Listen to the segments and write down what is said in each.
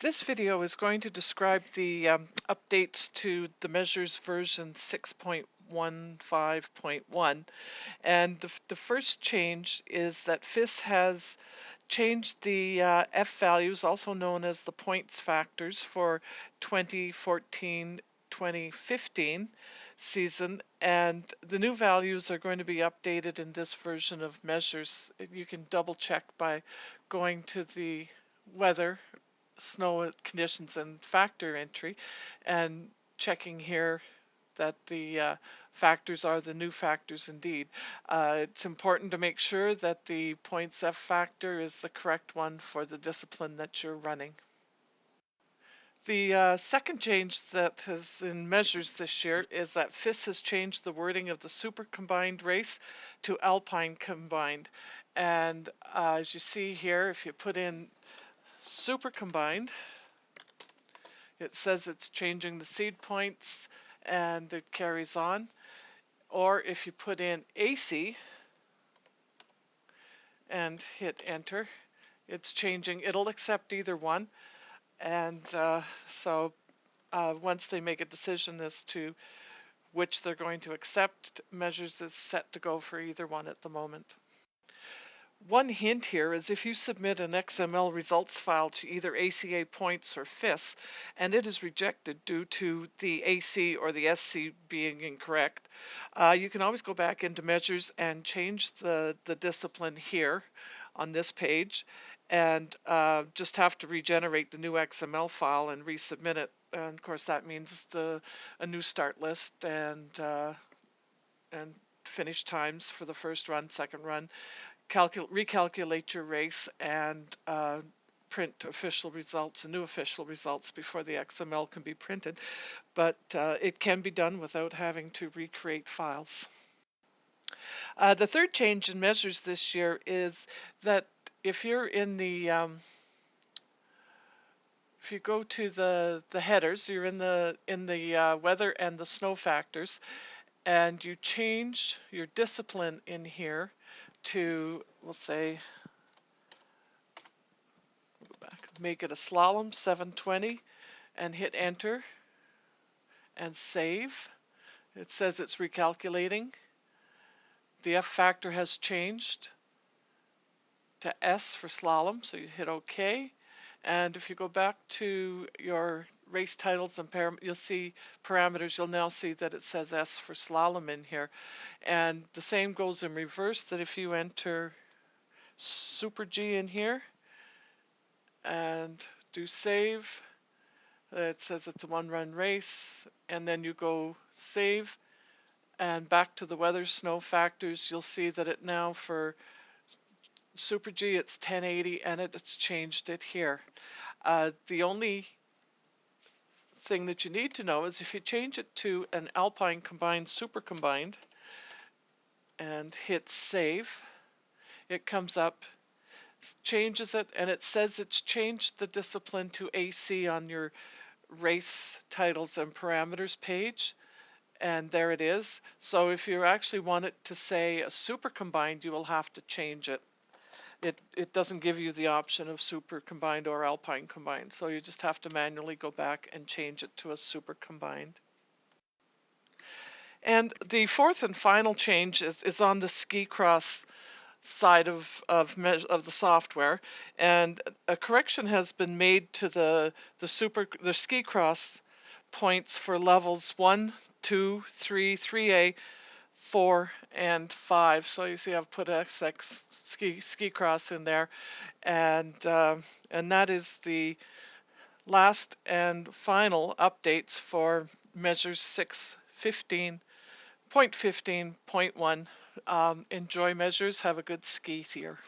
This video is going to describe the updates to the measures version 6.15.1, and the first change is that FIS has changed the F values, also known as the points factors, for 2014-2015 season, and the new values are going to be updated in this version of measures. You can double check by going to the weather, snow conditions and factor entry, and checking here that the factors are the new factors indeed. It's important to make sure that the points F factor is the correct one for the discipline that you're running. The second change that is in measures this year is that FIS has changed the wording of the super combined race to alpine combined. And as you see here, if you put in super combined, it says it's changing the seed points and it carries on. Or if you put in M.E.C and hit enter, it's changing. It'll accept either one. And once they make a decision as to which they're going to accept, measures is set to go for either one at the moment. One hint here is if you submit an XML results file to either ACA points or FIS, and it is rejected due to the AC or the SC being incorrect, you can always go back into measures and change the discipline here on this page, and just have to regenerate the new XML file and resubmit it. And of course that means a new start list and finish times for the first run, second run. Recalculate your race and print official results and new official results before the XML can be printed. But it can be done without having to recreate files. The third change in measures this year is that if you're in the if you go to the headers, you're in the weather and the snow factors, and you change your discipline in here to, we'll say, go back, make it a slalom 720 and hit enter and save. It says it's recalculating. The F factor has changed to S for slalom, so you hit OK. And if you go back to your race titles and you'll see parameters, you'll now see that it says S for slalom in here. And the same goes in reverse, that if you enter Super G in here and do save, it says it's a one-run race, and then you go save and back to the weather snow factors, you'll see that it now for Super G it's 1080 and it's changed it here. The only thing that you need to know is if you change it to an alpine combined, super combined, and hit save, it comes up, changes it, and it says it's changed the discipline to AC on your race titles and parameters page, and there it is. So if you actually want it to say a super combined, you will have to change it. It doesn't give you the option of super combined or alpine combined, so you just have to manually go back and change it to a super combined. And the fourth and final change is on the ski cross side of the software, and a correction has been made to the ski cross points for levels 1, 2, 3, 3A, 4, and 5. So you see I've put XX ski cross in there, and that is the last and final updates for measures 6.15.1. Enjoy measures. Have a good ski year.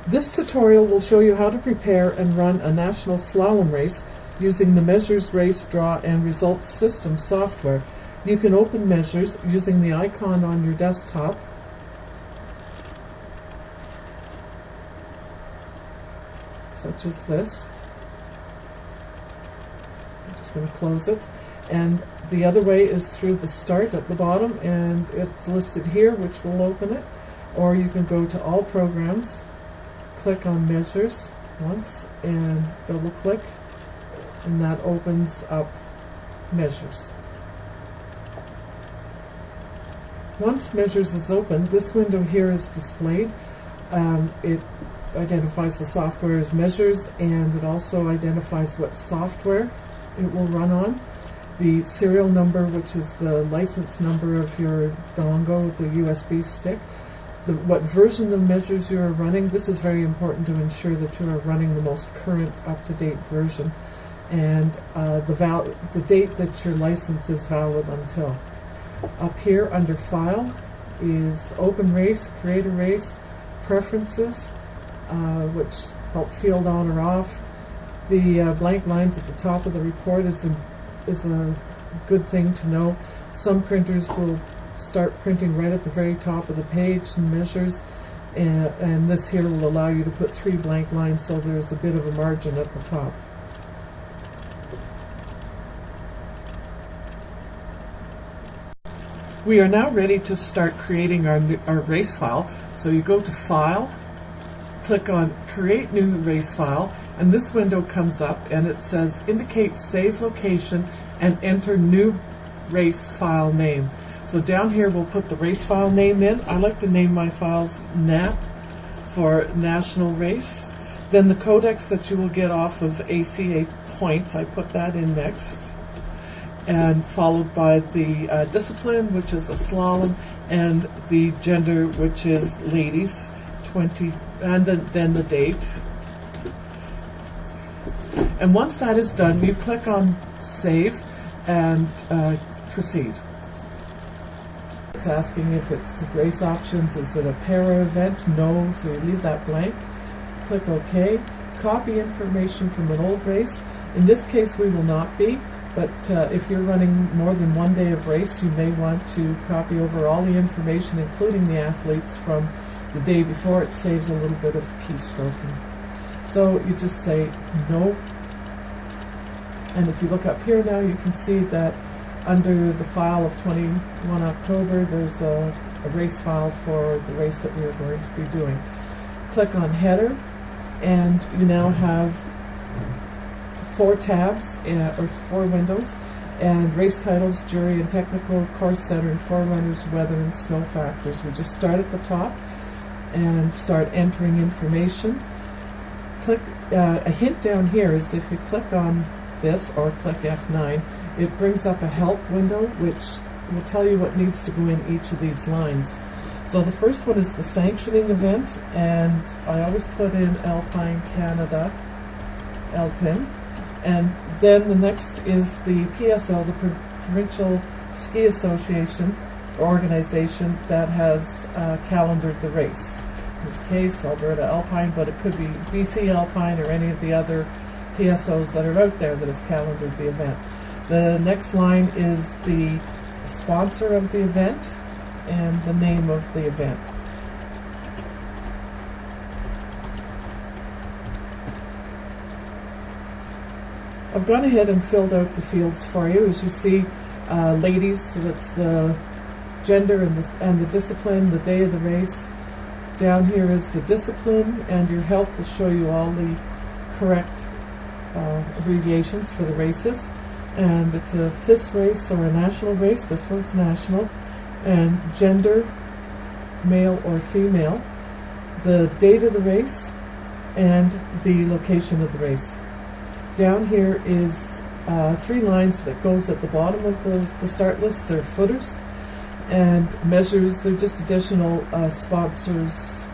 This tutorial will show you how to prepare and run a national slalom race using the Measures Race Draw and Results System software. You can open Measures using the icon on your desktop, such as this. I'm just going to close it. And the other way is through the Start at the bottom, and it's listed here, which will open it. Or you can go to All Programs, click on Measures, once and double click, and that opens up Measures. Once Measures is open, this window here is displayed. It identifies the software as Measures, and it also identifies what software it will run on. The serial number, which is the license number of your dongle, the USB stick, what version of Measures you are running. This is very important to ensure that you are running the most current, up-to-date version, and the date that your license is valid until. Up here under File is Open Race, Create a Race, Preferences, which help field on or off. The blank lines at the top of the report is a good thing to know. Some printers will start printing right at the very top of the page and Measures, and this here will allow you to put 3 blank lines, so there's a bit of a margin at the top. We are now ready to start creating our race file. So you go to File, click on Create New Race File, and this window comes up and it says Indicate Save Location and Enter New Race File Name. So down here we'll put the race file name in. I like to name my files NAT for National Race. Then the codex that you will get off of ACA points, I put that in next. And followed by the discipline, which is a slalom, and the gender, which is ladies, 20, and then the date. And once that is done, you click on Save and Proceed. It's asking if it's race options. Is it a para event? No, so you leave that blank. Click OK. Copy information from an old race. In this case, we will not be. But if you're running more than one day of race, you may want to copy over all the information, including the athletes, from the day before. It saves a little bit of keystroking. So you just say no. And if you look up here now, you can see that under the file of 21 October, there's a race file for the race that we are going to be doing. Click on Header, and you now have 4 tabs, or 4 windows, and race titles, jury and technical, course center, and forerunners, weather, and snow factors. We just start at the top and start entering information. Click a hint down here is if you click on this or click F9, it brings up a help window which will tell you what needs to go in each of these lines. So the first one is the sanctioning event, and I always put in Alpine Canada, Alpin. And then the next is the PSO, the Provincial Ski Association organization that has calendared the race. In this case, Alberta Alpine, but it could be BC Alpine or any of the other PSOs that are out there that has calendared the event. The next line is the sponsor of the event and the name of the event. I've gone ahead and filled out the fields for you. As you see, ladies, so that's the gender and the discipline, the day of the race. Down here is the discipline, and your help will show you all the correct abbreviations for the races. And it's a FIS race or a national race. This one's national. And gender, male or female, the date of the race, and the location of the race. Down here is 3 lines that goes at the bottom of the start list. They're footers, and measures. They're just additional sponsors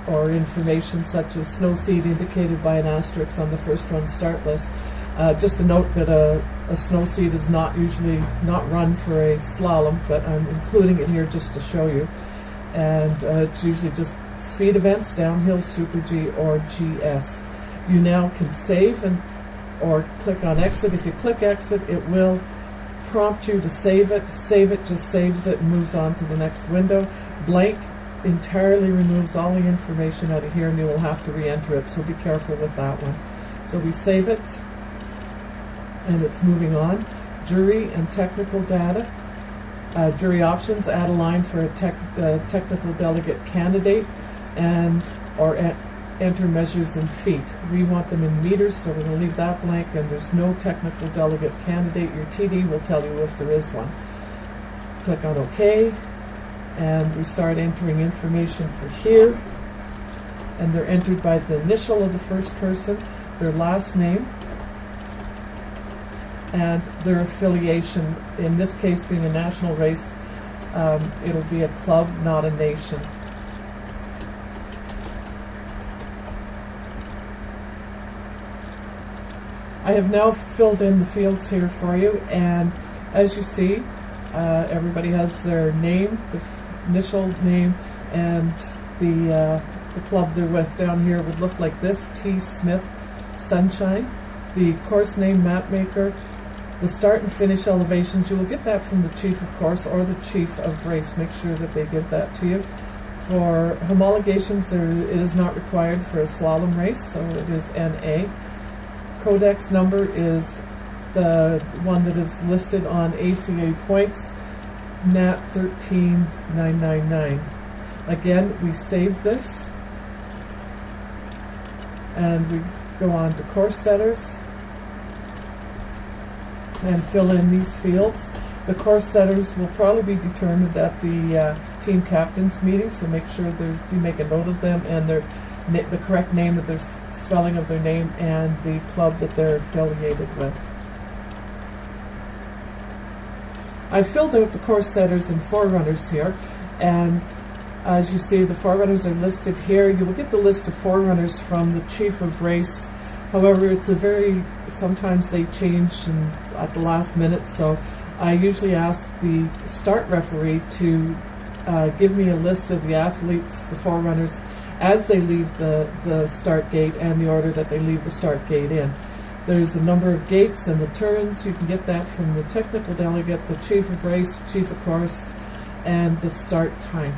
or information, such as snow seed indicated by an asterisk on the first run start list. Just a note that a snow seed is not usually not run for a slalom, but I'm including it here just to show you. And it's usually just speed events, downhill, Super G, or GS. You now can save or click on exit. If you click exit, it will prompt you to save it. Save it just saves it and moves on to the next window. Blank entirely removes all the information out of here, and you will have to re-enter it, so be careful with that one. So we save it, and it's moving on. Jury and technical data. Jury options, add a line for a technical delegate candidate, and or enter measures in feet. We want them in meters, so we're going to leave that blank, and there's no technical delegate candidate. Your TD will tell you if there is one. Click on OK, and we start entering information for here, and they're entered by the initial of the first person, their last name, and their affiliation. In this case, being a national race, it'll be a club, not a nation. I have now filled in the fields here for you, and as you see, everybody has their name, the initial name, and the club they're with. Down here would look like this: T. Smith Sunshine. The course name, Mapmaker. The start and finish elevations, you will get that from the chief of course or the chief of race. Make sure that they give that to you. For homologations, it is not required for a slalom race, so it is NA. Codex number is the one that is listed on ACA points, NAT 13999. Again, we save this, and we go on to course setters and fill in these fields. The course setters will probably be determined at the team captains meeting, so make sure you make a note of them and the correct name of their spelling of their name and the club that they're affiliated with. I filled out the course setters and forerunners here, and as you see, the forerunners are listed here. You will get the list of forerunners from the chief of race. However, sometimes they change at the last minute, so I usually ask the start referee to give me a list of the athletes, the forerunners, as they leave the start gate and the order that they leave the start gate in. There's a number of gates and the turns. You can get that from the technical delegate, the chief of race, chief of course, and the start time.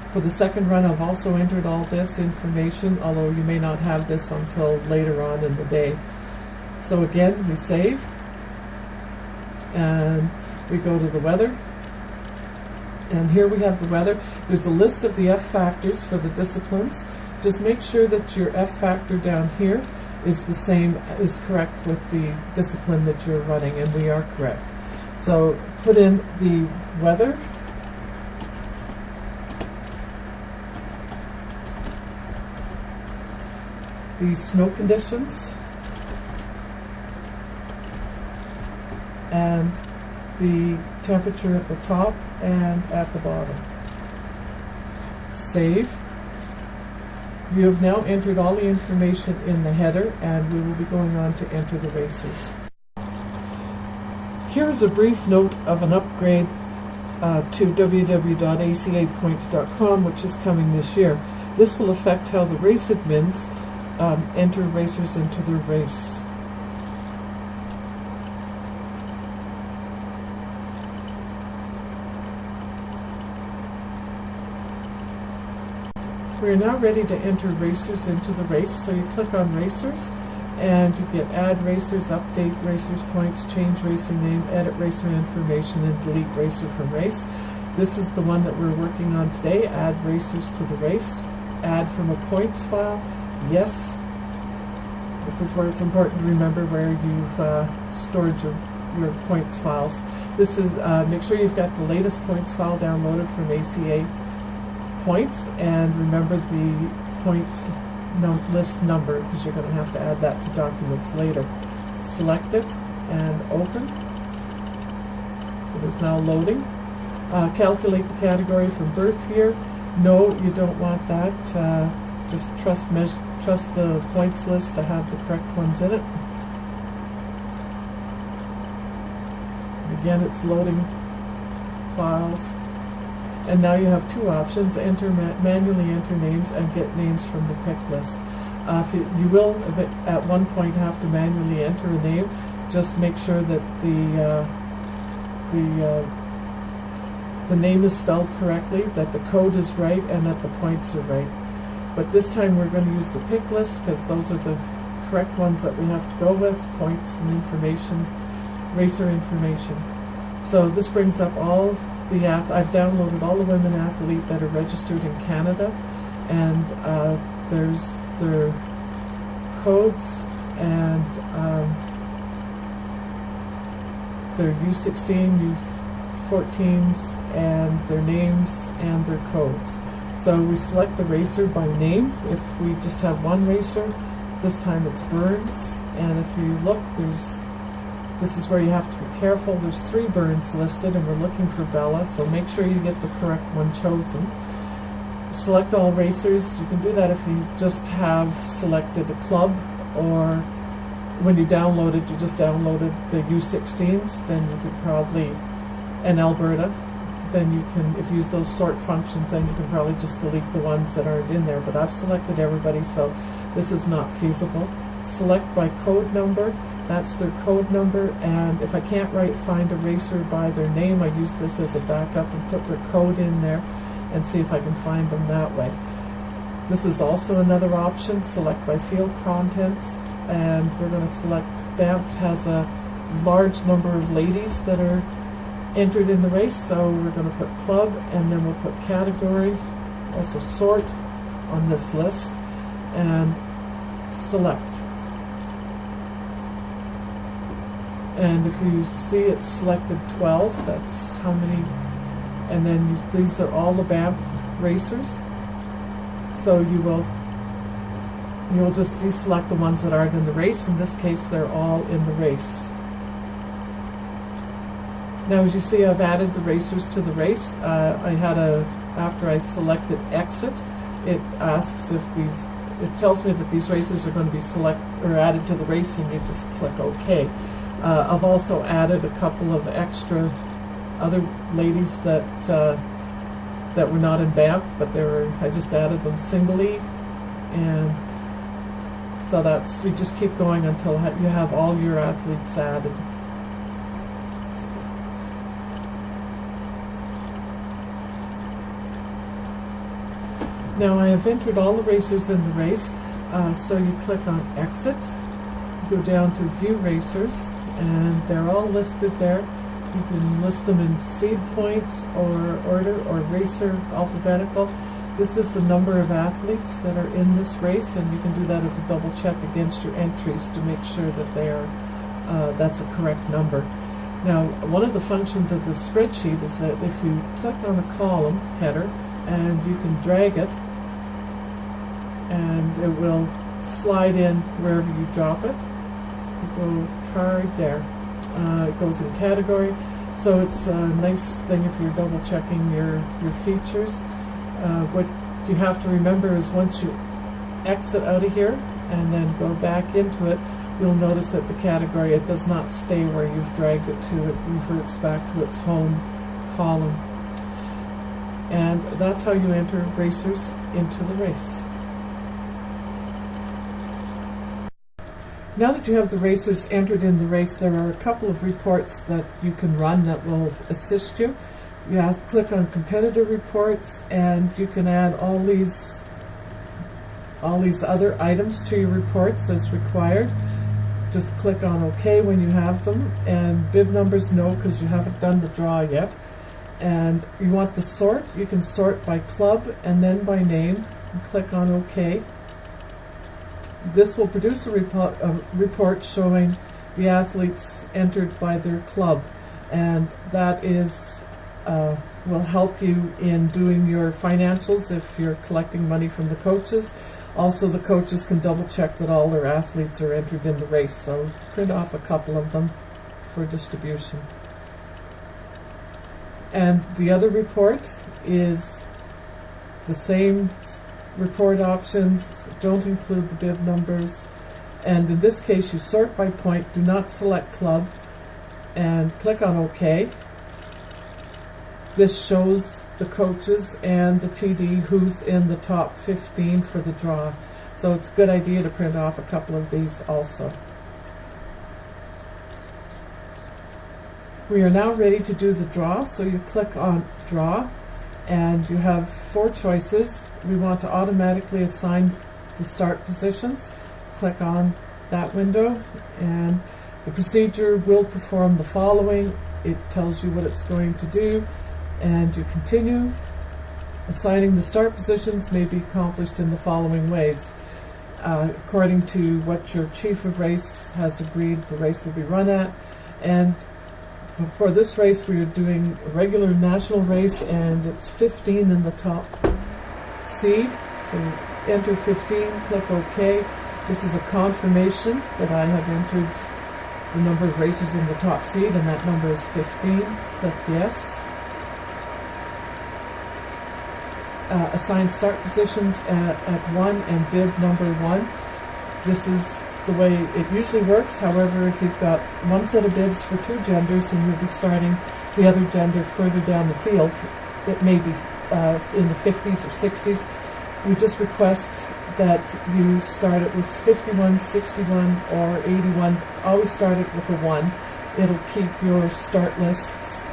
For the second run, I've also entered all this information, although you may not have this until later on in the day. So again, we save, and we go to the weather. And here we have the weather. There's a list of the F factors for the disciplines. Just make sure that your F factor down here is correct with the discipline that you're running, and we are correct. So put in the weather. The snow conditions, and the temperature at the top and at the bottom. Save. You have now entered all the information in the header, and we will be going on to enter the racers. Here is a brief note of an upgrade to www.acapoints.com, which is coming this year. This will affect how the race admins enter racers into their race. We are now ready to enter racers into the race, so you click on racers and you get add racers, update racers points, change racer name, edit racer information, and delete racer from race. This is the one that we're working on today, add racers to the race, add from a points file. Yes, this is where it's important to remember where you've stored your points files. This is make sure you've got the latest points file downloaded from ACA points, and remember the points list number, because you're going to have to add that to documents later. Select it and open. It is now loading. Calculate the category from birth year. No, you don't want that. Just trust the points list to have the correct ones in it. And again, it's loading files. And now you have two options: manually enter names and get names from the pick list. You will at one point have to manually enter a name. Just make sure that the name is spelled correctly, that the code is right, and that the points are right. But this time we're going to use the pick list, because those are the correct ones that we have to go with: points and information, racer information. So this brings up all I've downloaded all the women athletes that are registered in Canada, and There's their codes and their U16, U14s, and their names and their codes. So we select the racer by name. If we just have one racer, this time it's Burns. And if you look, this is where you have to be careful. There's 3 Burns listed, and we're looking for Bella, so make sure you get the correct one chosen. Select all racers. You can do that if you just have selected a club, or when you download it, you just downloaded the U16s, then you could probably, and Alberta, then you can, if you use those sort functions, then you can probably just delete the ones that aren't in there. But I've selected everybody, so this is not feasible. Select by code number. That's their code number, and if I can't find a racer by their name, I use this as a backup and put their code in there and see if I can find them that way. This is also another option, select by field contents, and we're going to select, Banff has a large number of ladies that are entered in the race, so we're going to put club, and then we'll put category as a sort on this list, and select. And if you see it's selected 12, that's how many, and then these are all the Banff racers. So you'll just deselect the ones that aren't in the race. In this case, they're all in the race. Now, as you see, I've added the racers to the race. After I selected exit, it asks if it tells me that these racers are going to be added to the race, and you just click OK. I've also added a couple of extra other ladies that were not in Banff, but I just added them singly, and so you just keep going until you have all your athletes added. Now I have entered all the racers in the race, so you click on exit, go down to view racers, and they're all listed there. You can list them in seed points or order or racer alphabetical. This is the number of athletes that are in this race, and you can do that as a double check against your entries to make sure that that's a correct number. Now, one of the functions of the spreadsheet is that if you click on a column header and you can drag it, and it will slide in wherever you drop it. You go card there. It goes in category, so it's a nice thing if you're double checking your features. What you have to remember is once you exit out of here and then go back into it, you'll notice that the category, it does not stay where you've dragged it to. It reverts back to its home column. And that's how you enter racers into the race. Now that you have the racers entered in the race, there are a couple of reports that you can run that will assist you. You have to click on competitor reports, and you can add all these other items to your reports as required. Just click on OK when you have them, and bib numbers no, because you haven't done the draw yet. And you want the sort, you can sort by club and then by name, and click on OK. This will produce a report showing the athletes entered by their club, and that will help you in doing your financials if you're collecting money from the coaches. Also, the coaches can double check that all their athletes are entered in the race, so print off a couple of them for distribution. And the other report is the same report options, don't include the bib numbers, and in this case you sort by point, do not select club, and click on OK. This shows the coaches and the TD who's in the top 15 for the draw, so it's a good idea to print off a couple of these also. We are now ready to do the draw, so you click on draw, and you have 4 choices. We want to automatically assign the start positions. Click on that window, and the procedure will perform the following. It tells you what it's going to do, and you continue, Assigning the start positions may be accomplished in the following ways. According to what your chief of race has agreed the race will be run at. And for this race we are doing a regular national race, and it's 15 in the top seed. So enter 15, click OK. This is a confirmation that I have entered the number of racers in the top seed, and that number is 15. Click yes. Assign start positions at 1 and bib number 1. This is the way it usually works. However, if you've got one set of bibs for two genders and you'll be starting the other gender further down the field, it may be in the 50s or 60s, we just request that you start it with 51, 61, or 81. Always start it with a 1. It'll keep your start lists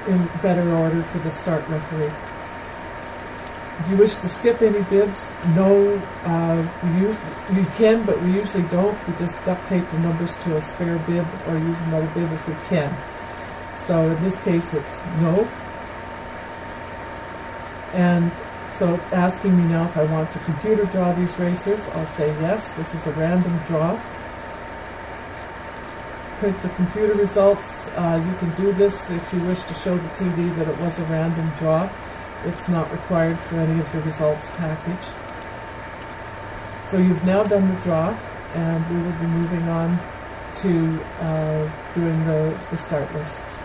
in better order for the start referee. If you wish to skip any bibs, no, you can, but we usually don't. We just duct tape the numbers to a spare bib or use another bib if we can. So in this case it's no. And so it's asking me now if I want to computer draw these racers. I'll say yes. This is a random draw. Print the computer results. You can do this if you wish to show the TD that it was a random draw. It's not required for any of your results package. So you've now done the draw, and we will be moving on to doing the start lists.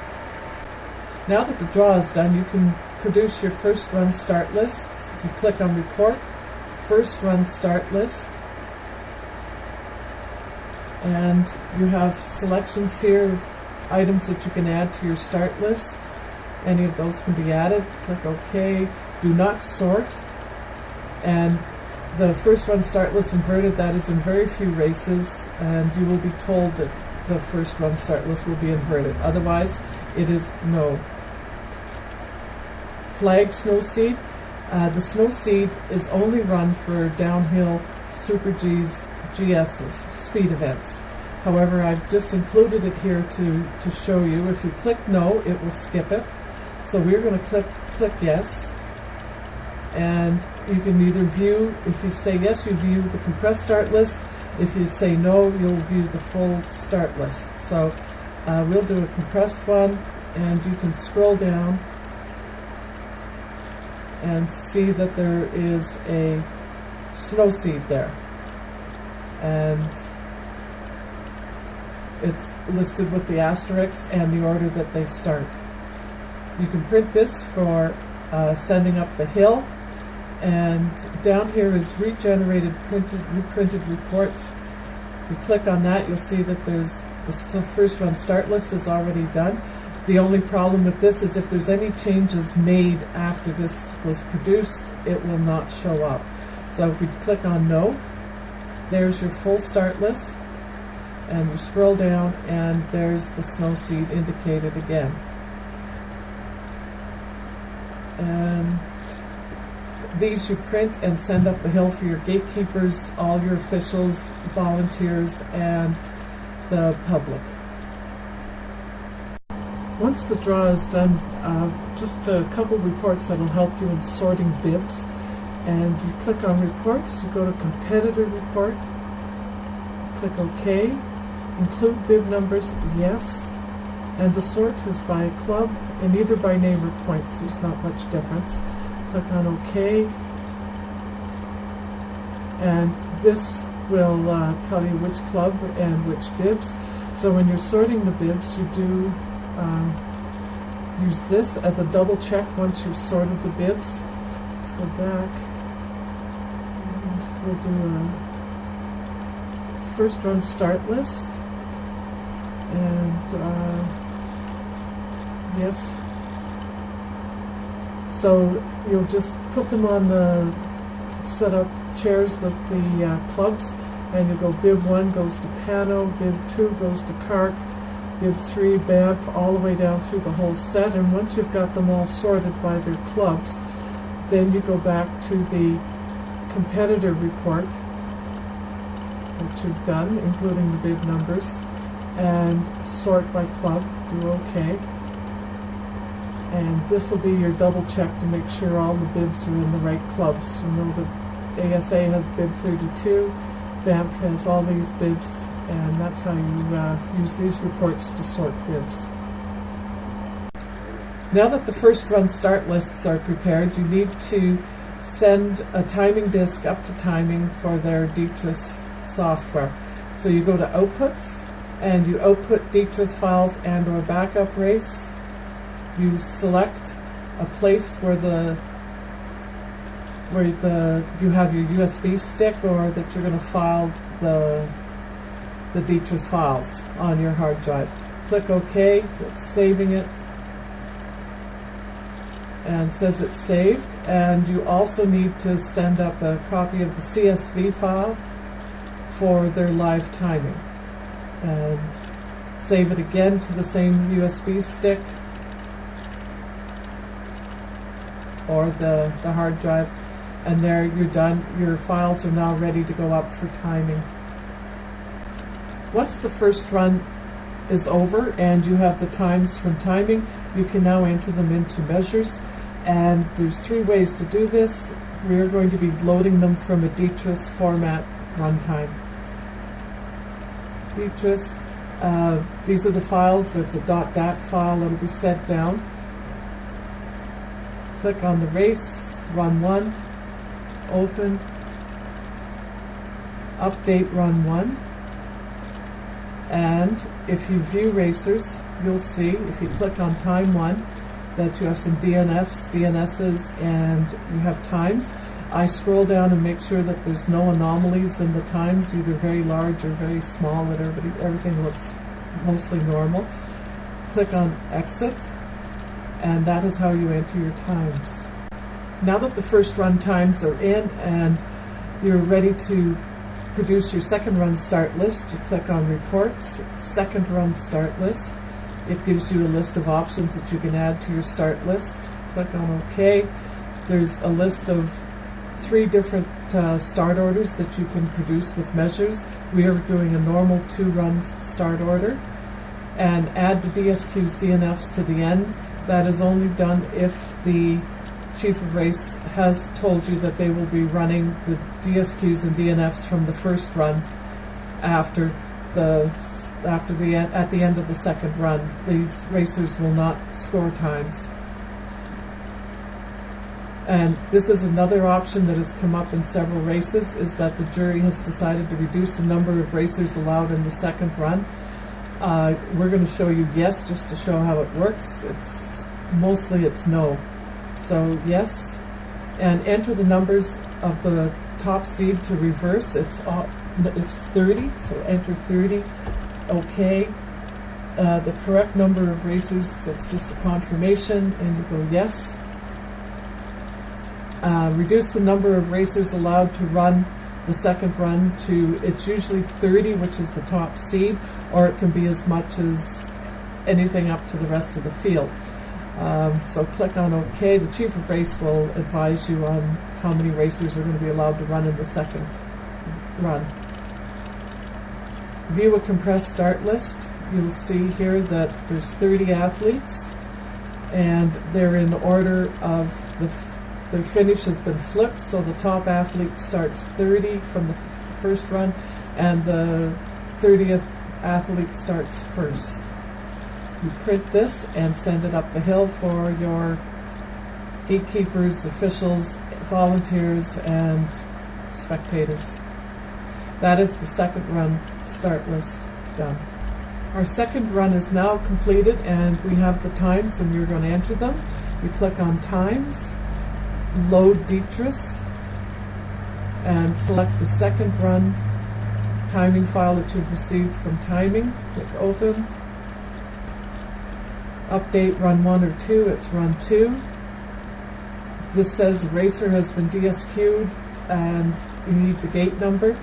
Now that the draw is done, you can produce your first run start lists. If you click on Report, First Run Start List, and you have selections here of items that you can add to your start list. Any of those can be added. Click OK. Do not sort. And the first run start list inverted, that is in very few races, and you will be told that the first run start list will be inverted. Otherwise, it is no. Flag snow seed. The snow seed is only run for downhill Super Gs, GSs, speed events. However, I've just included it here to show you. If you click no, it will skip it. So we're going to click yes, and you can either view, if you say yes, you view the compressed start list. If you say no, you'll view the full start list. So we'll do a compressed one, and you can scroll down and see that there is a snow seed there, and it's listed with the asterisks and the order that they start. You can print this for sending up the hill, and down here is regenerated reprinted reports. If you click on that, you'll see that there's the first run start list is already done. The only problem with this is if there's any changes made after this was produced, it will not show up. So if we click on no, there's your full start list, and you scroll down and there's the snow seed indicated again. And these you print and send up the hill for your gatekeepers, all your officials, volunteers, and the public. Once the draw is done, just a couple reports that will help you in sorting bibs. And you click on Reports, you go to Competitor Report, click OK, include bib numbers, yes, and the sort is by club and either by name or points. There's not much difference. Click on OK, and this will tell you which club and which bibs. So when you're sorting the bibs, you do use this as a double check once you've sorted the bibs. Let's go back, and we'll do a first run start list, and yes. So you'll just put them on the set up chairs with the clubs, and you go bib 1 goes to Pano, bib 2 goes to Cark, bib 3 Banff, all the way down through the whole set. And once you've got them all sorted by their clubs, then you go back to the competitor report, which you've done, including the bib numbers, and sort by club. Do OK. And this will be your double check to make sure all the bibs are in the right clubs. You know that ASA has bib 32, BAMF has all these bibs, and that's how you use these reports to sort bibs. Now that the first run start lists are prepared, you need to send a timing disk up to timing for their DTRIS software. So you go to Outputs, and you output DTRIS files and or backup race. You select a place where you have your USB stick, or that you're going to file the DTRIS files on your hard drive. Click OK. It's saving it, and says it's saved. And you also need to send up a copy of the CSV file for their live timing, and save it again to the same USB stick or the hard drive, and there you're done. Your files are now ready to go up for timing. Once the first run is over and you have the times from timing, you can now enter them into measures, and there's 3 ways to do this. We're going to be loading them from a DTRIS format runtime. DTRIS, these are the files. That's a .dat file that'll be sent down. Click on the race, run 1, open, update run 1, and if you view racers, you'll see, if you click on time 1, that you have some DNFs, DNSs, and you have times. I scroll down and make sure that there's no anomalies in the times, either very large or very small, that everything looks mostly normal. Click on exit, and that is how you enter your times. Now that the first run times are in and you're ready to produce your second run start list, you click on Reports, Second Run Start List. It gives you a list of options that you can add to your start list. Click on OK. There's a list of 3 different start orders that you can produce with measures. We are doing a normal 2-run start order. And add the DSQs, DNFs to the end. That is only done if the Chief of Race has told you that they will be running the DSQs and DNFs from the first run at the end of the second run. These racers will not score times. And this is another option that has come up in several races, is that the jury has decided to reduce the number of racers allowed in the second run. We're going to show you yes, just to show how it works. Mostly it's no. So yes, and enter the numbers of the top seed to reverse. It's 30, so enter 30. Okay. The correct number of racers, it's just a confirmation, and you go yes. Reduce the number of racers allowed to run the second run to, it's usually 30, which is the top seed, or it can be as much as anything up to the rest of the field. So click on OK. The Chief of Race will advise you on how many racers are going to be allowed to run in the second run. View a compressed start list. You'll see here that there's 30 athletes, and they're in order of their finish has been flipped, so the top athlete starts 30 from the first run, and the 30th athlete starts first. You print this and send it up the hill for your gatekeepers, officials, volunteers, and spectators. That is the second run start list done. Our second run is now completed, and we have the times, and we're going to enter them. You click on Times, Load DTRIS, and select the second run timing file that you've received from timing. Click Open. Update run 1 or 2, it's run 2. This says the racer has been DSQ'd and you need the gate number.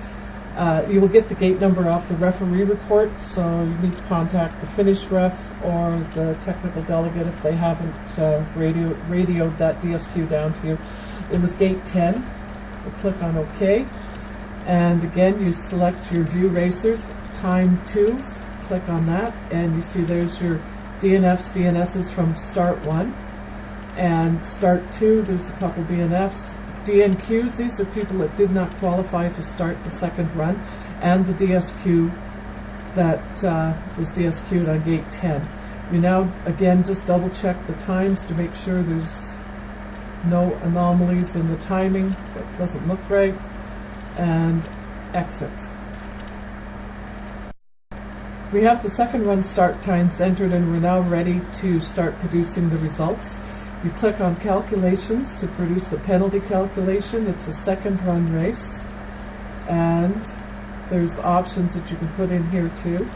You will get the gate number off the referee report, so you need to contact the finish ref or the technical delegate if they haven't radioed that DSQ down to you. It was gate 10, so click on OK. And again, you select your view racers, time 2, click on that, and you see there's your DNFs, DNSs from start 1. And start 2, there's a couple DNFs. DNQs, these are people that did not qualify to start the second run, and the DSQ that was DSQ'd on gate 10. We now, again, just double check the times to make sure there's no anomalies in the timing that doesn't look right, and exit. We have the second run start times entered, and we're now ready to start producing the results. You click on calculations to produce the penalty calculation. It's a second run race, and there's options that you can put in here too.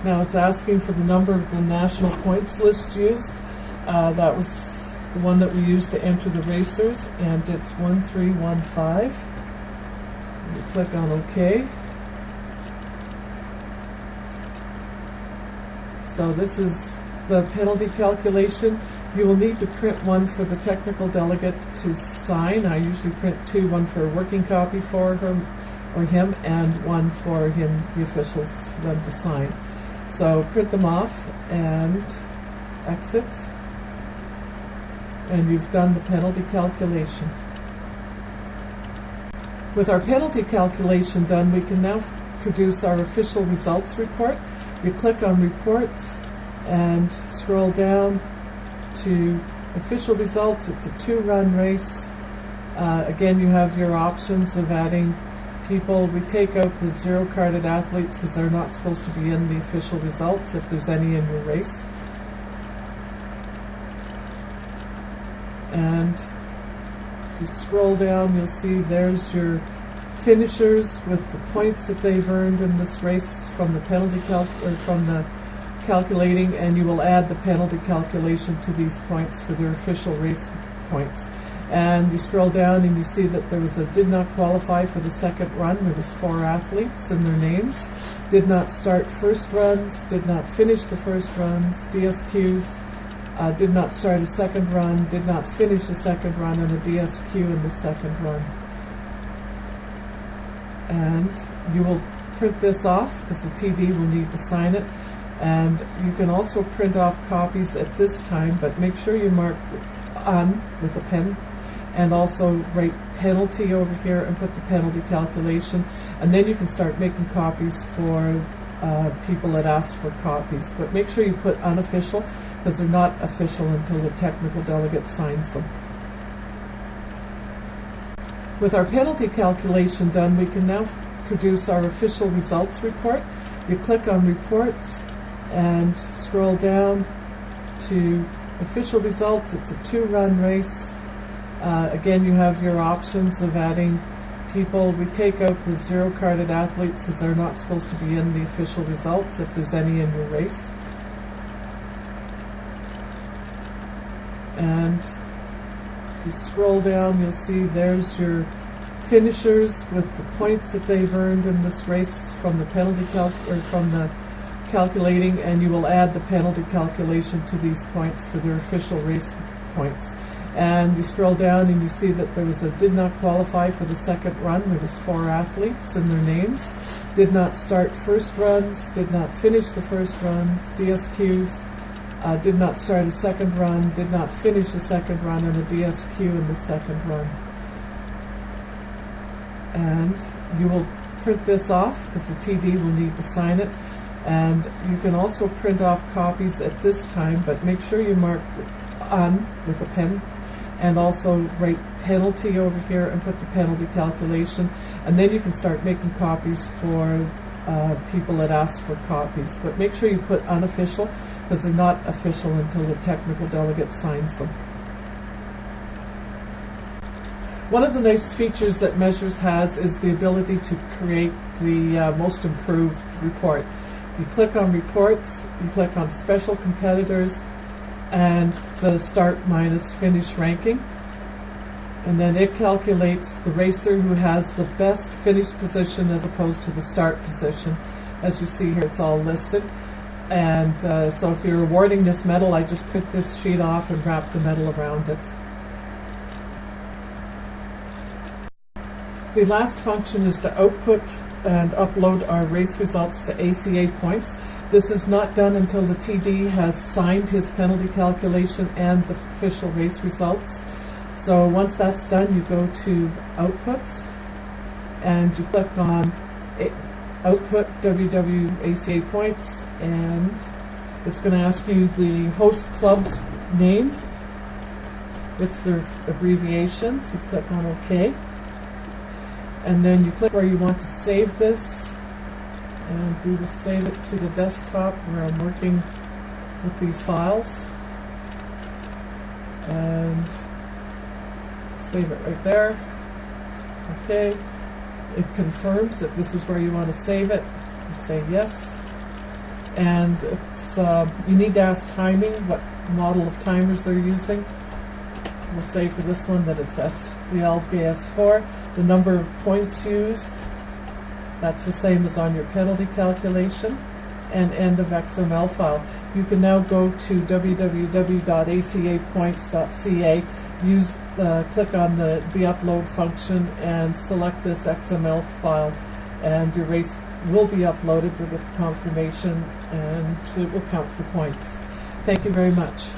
Now it's asking for the number of the national points list used. That was the one that we used to enter the racers, and it's 1315. You click on OK. So this is the penalty calculation. You will need to print one for the technical delegate to sign. I usually print 2, one for a working copy for her or him, and one for him, the officials, for them to sign. So print them off and exit, and you've done the penalty calculation. With our penalty calculation done, we can now produce our official results report. You click on reports and scroll down to official results. It's a 2-run race. Again, you have your options of adding people. We take out the 0-carded athletes because they're not supposed to be in the official results if there's any in your race. And if you scroll down, you'll see there's your finishers with the points that they've earned in this race from the penalty calculating, and you will add the penalty calculation to these points for their official race points. And you scroll down and you see that there was a did not qualify for the second run. There was 4 athletes and their names. Did not start first runs, did not finish the first runs, DSQs, did not start a second run, did not finish the second run, and a DSQ in the second run. And you will print this off because the TD will need to sign it. And you can also print off copies at this time, but make sure you mark on with a pen, and also write penalty over here and put the penalty calculation, and then you can start making copies for people that ask for copies. But make sure you put unofficial because they're not official until the technical delegate signs them. With our penalty calculation done, we can now produce our official results report. You click on reports and scroll down to official results. It's a 2-run race. Again, you have your options of adding people. We take out the 0-carded athletes because they're not supposed to be in the official results if there's any in your race. And if you scroll down, you'll see there's your finishers with the points that they've earned in this race from the penalty calculating, and you will add the penalty calculation to these points for their official race points. And you scroll down and you see that there was a did not qualify for the second run. There was 4 athletes and their names. Did not start first runs, did not finish the first runs, DSQs, did not start a second run, did not finish the second run, and a DSQ in the second run. And you will print this off because the TD will need to sign it. And you can also print off copies at this time, but make sure you mark on with a pen, and also write penalty over here and put the penalty calculation, and then you can start making copies for people that ask for copies. But make sure you put unofficial because they're not official until the technical delegate signs them. One of the nice features that Measures has is the ability to create the most improved report. You click on reports, you click on special competitors, and the start minus finish ranking, and then it calculates the racer who has the best finish position as opposed to the start position. As you see here, it's all listed. And so if you're awarding this medal, I just print this sheet off and wrap the medal around it. The last function is to output and upload our race results to ACA points. This is not done until the TD has signed his penalty calculation and the official race results. So once that's done, you go to Outputs and you click on Output WWACA points, and it's going to ask you the host club's name. It's their abbreviation, so you click on OK. And then you click where you want to save this, and we will save it to the desktop where I'm working with these files. And save it right there. Okay. It confirms that this is where you want to save it. You say yes. And it's you need to ask timing, what model of timers they're using. We'll say for this one that it's the Alge S4. The number of points used, that's the same as on your penalty calculation. And end of XML file. You can now go to www.acapoints.ca, click on the upload function and select this XML file, and your race will be uploaded. You'll get the confirmation and it will count for points. Thank you very much.